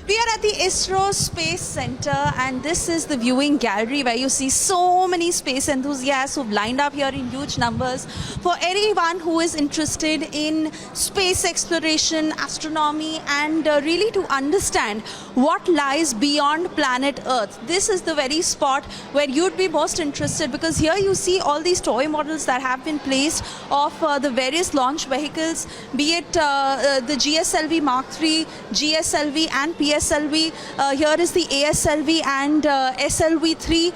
We are at the ISRO Space Centre, and this is the viewing gallery where you see so many space enthusiasts who've lined up here in huge numbers for anyone who is interested in space exploration, astronomy, and really to understand what lies beyond planet Earth. This is the very spot where you'd be most interested, because here you see all these toy models that have been placed of the various launch vehicles, be it the GSLV Mark III, GSLV and PSLV. Here is the ASLV and SLV3.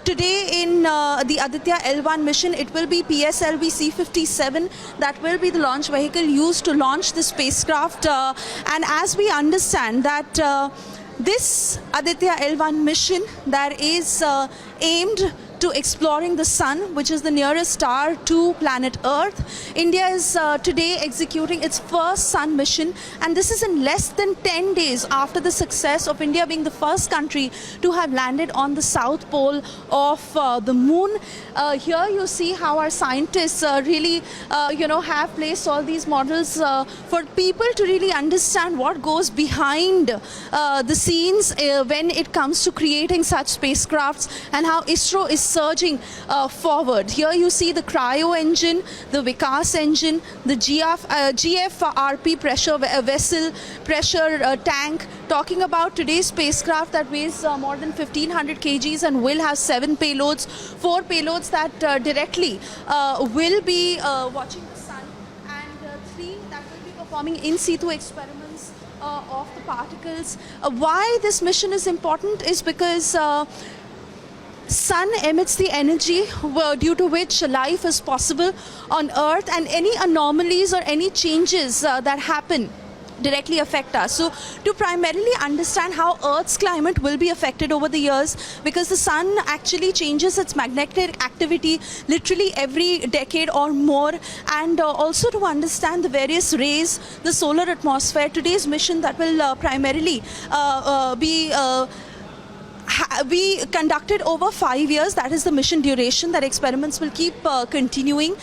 Today in the Aditya L1 mission, it will be PSLV C-57 that will be the launch vehicle used to launch the spacecraft. And as we understand that this Aditya L1 mission that is aimed to exploring the sun, which is the nearest star to planet Earth. India is today executing its first sun mission, and this is in less than 10 days after the success of India being the first country to have landed on the south pole of the moon. Here you see how our scientists really have placed all these models for people to really understand what goes behind the scenes when it comes to creating such spacecrafts, and how ISRO is surging forward. Here you see the cryo engine, the Vikas engine, the GFRP pressure vessel, pressure tank, talking about today's spacecraft that weighs more than 1500 kgs and will have 7 payloads, 4 payloads that directly will be watching the sun, and 3 that will be performing in situ experiments of the particles. Why this mission is important is because sun emits the energy due to which life is possible on Earth, and any anomalies or any changes that happen directly affect us. So to primarily understand how Earth's climate will be affected over the years, because the sun actually changes its magnetic activity literally every decade or more, and also to understand the various rays, the solar atmosphere, today's mission that will primarily be conducted over 5 years. That is the mission duration. That experiments will keep continuing,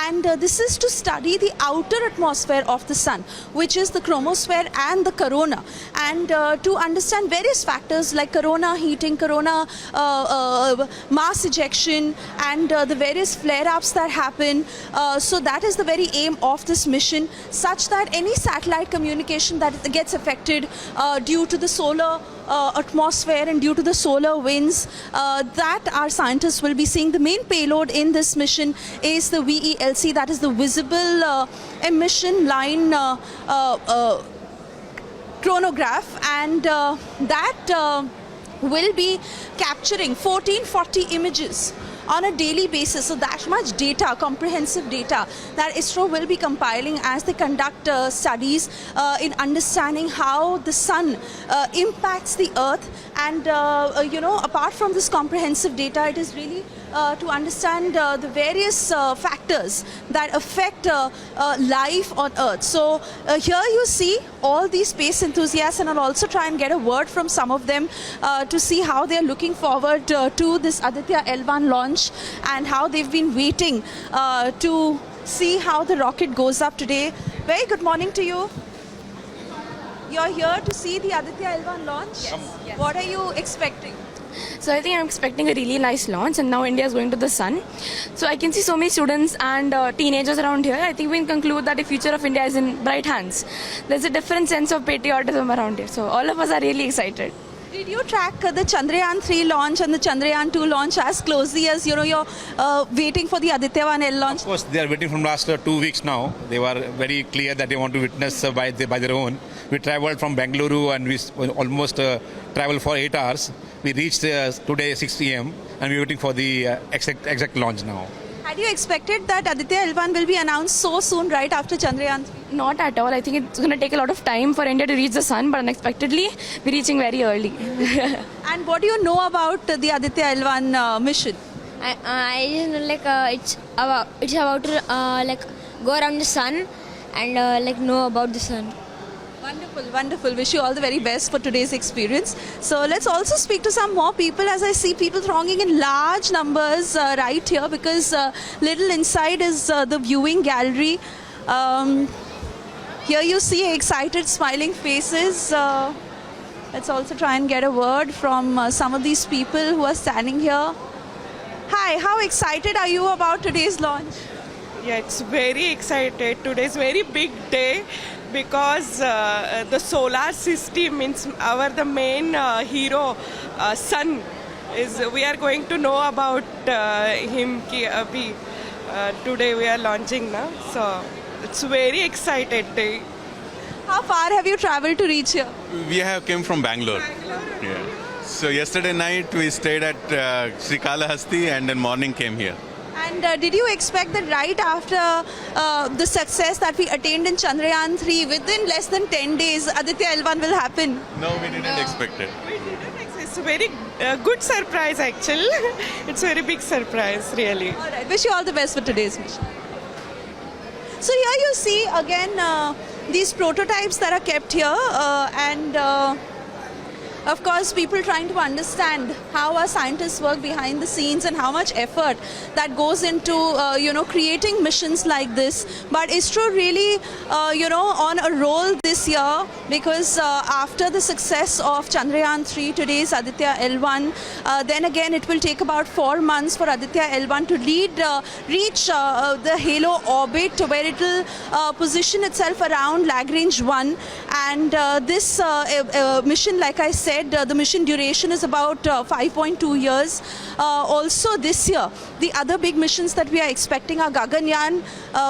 and this is to study the outer atmosphere of the sun, which is the chromosphere and the corona, and to understand various factors like corona heating, corona mass ejection, and the various flare-ups that happen. So that is the very aim of this mission, such that any satellite communication that gets affected due to the solar atmosphere and due to the solar winds, that our scientists will be seeing. The main payload in this mission is the VELC, that is the visible emission line chronograph, and that will be capturing 1440 images on a daily basis. So that much data, comprehensive data, that ISRO will be compiling as they conduct studies in understanding how the sun impacts the Earth. And apart from this comprehensive data, it is really to understand the various factors that affect life on Earth. So here you see all these space enthusiasts, and I'll also try and get a word from some of them to see how they're looking forward to this Aditya L1 launch, and how they've been waiting to see how the rocket goes up today. Very good morning to you. You're here to see the Aditya L1 launch? Yes. What are you expecting? So I think I'm expecting a really nice launch, and now India is going to the sun. So I can see so many students and teenagers around here. I think we can conclude that the future of India is in bright hands. There's a different sense of patriotism around here. So all of us are really excited. Did you track the Chandrayaan 3 launch and the Chandrayaan 2 launch as closely as you're waiting for the Aditya 1L launch? Of course, they are waiting from last 2 weeks now. They were very clear that they want to witness by their own. We travelled from Bengaluru, and we almost travelled for 8 hours. We reached today 6 p.m. and we're waiting for the exact launch now. Had you expected that Aditya L1 will be announced so soon, right after Chandrayaan 3? Not at all. I think it's going to take a lot of time for India to reach the sun, but unexpectedly we're reaching very early. And what do you know about the Aditya L1 mission? I just know it's about to go around the sun and know about the sun. Wonderful, wonderful. Wish you all the very best for today's experience. So let's also speak to some more people, as I see people thronging in large numbers right here, because little inside is the viewing gallery. Here you see excited, smiling faces. Let's also try and get a word from some of these people who are standing here. Hi, how excited are you about today's launch? Yeah, it's very excited. Today's very big day because the solar system means the main hero, sun, is. We are going to know about him. Today we are launching now, so it's very excited day. How far have you traveled to reach here? We have came from Bangalore. Yeah. So yesterday night we stayed at Srikalahasti and then morning came here. And did you expect that right after the success that we attained in Chandrayaan 3, within less than 10 days, Aditya L1 will happen? No, we didn't expect it. It's a very good surprise actually. It's a very big surprise really. All right, wish you all the best for today's mission. So here you see again these prototypes that are kept here and of course people trying to understand how our scientists work behind the scenes and how much effort that goes into creating missions like this. But ISRO really on a roll this year, because after the success of Chandrayaan 3, today's Aditya L1, then again it will take about 4 months for Aditya L1 to reach the halo orbit, where it will position itself around Lagrange 1. And this mission, like I said, the mission duration is about 5.2 years. Also this year, the other big missions that we are expecting are Gaganyaan,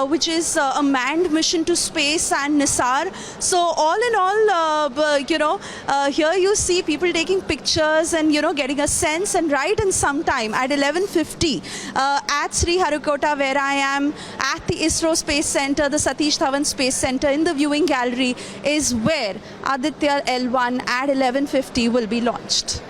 which is a manned mission to space, and Nisar. So all in all, here you see people taking pictures and getting a sense. And right in some time at 11:50 at Sriharikota, where I am at the ISRO Space Centre, the Satish Dhawan Space Centre, in the viewing gallery is where Aditya L1 at 11:50 will be launched.